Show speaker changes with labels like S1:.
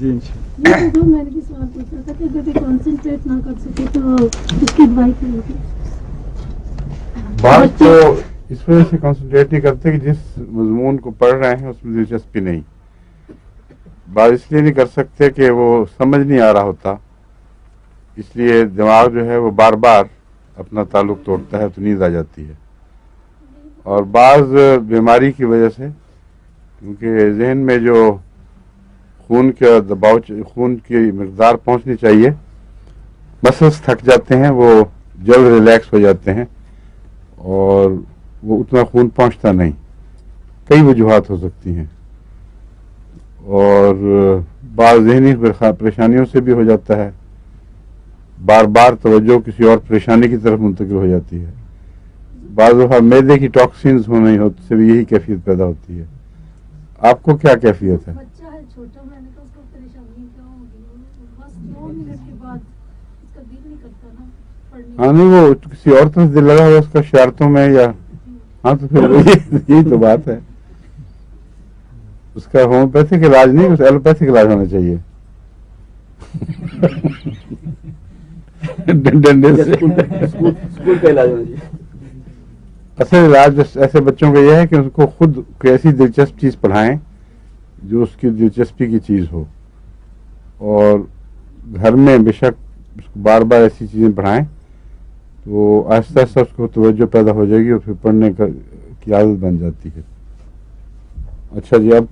S1: جی
S2: جو میں نے بھی سوال پوچھا تھا کہ اگر کانسنٹریٹ نہ کر سکے تو اس کی دوائی کیا ہوگی؟
S3: بعض تو اس وجہ سے کانسنٹریٹ نہیں کرتے کہ جس مضمون کو پڑھ رہے ہیں اس میں دلچسپی نہیں. بعض اس لیے نہیں کر سکتے کہ وہ سمجھ نہیں آ رہا ہوتا، اس لیے دماغ جو ہے وہ بار بار اپنا تعلق توڑتا ہے تو نیند آ جاتی ہے. اور بعض بیماری کی وجہ سے، کیونکہ ذہن میں جو خون کا دباؤ، خون کی مقدار پہنچنی چاہیے، مسلس تھک جاتے ہیں، وہ جلد ریلیکس ہو جاتے ہیں اور وہ اتنا خون پہنچتا نہیں. کئی وجوہات ہو سکتی ہیں، اور بعض ذہنی پریشانیوں سے بھی ہو جاتا ہے. بار بار توجہ کسی اور پریشانی کی طرف منتقل ہو جاتی ہے. بعض دفعہ معدے کی ٹاکسینز ہونے سے بھی یہی کیفیت پیدا ہوتی ہے. آپ کو کیا کیفیت ہے؟
S2: بچہ ہے چھوٹا، میں نے کہا اس کو پریشانی کیا ہوگی، بس 2 منٹ کے بعد اس کا دل نہیں کرتا نا پڑھنے.
S3: ہاں نہیں، وہ کسی اور طرف دل لگا ہوا اس کا، شرارتوں میں یا ہاں، تو پھر یہی تو بات ہے. اس کا ہومیوپیتھک علاج نہیں، اس ایلوپیتھک علاج ہونا چاہیے.
S1: اسکول کا علاج ہونا چاہیے.
S3: اصل علاج ایسے بچوں کا یہ ہے کہ اس کو خود کوئی ایسی دلچسپ چیز پڑھائیں جو اس کی دلچسپی کی چیز ہو، اور گھر میں بے شک اس کو بار بار ایسی چیزیں پڑھائیں تو آہستہ آہستہ اس کو توجہ پیدا ہو جائے گی اور پھر پڑھنے کی عادت بن جاتی ہے. اچھا جی، اب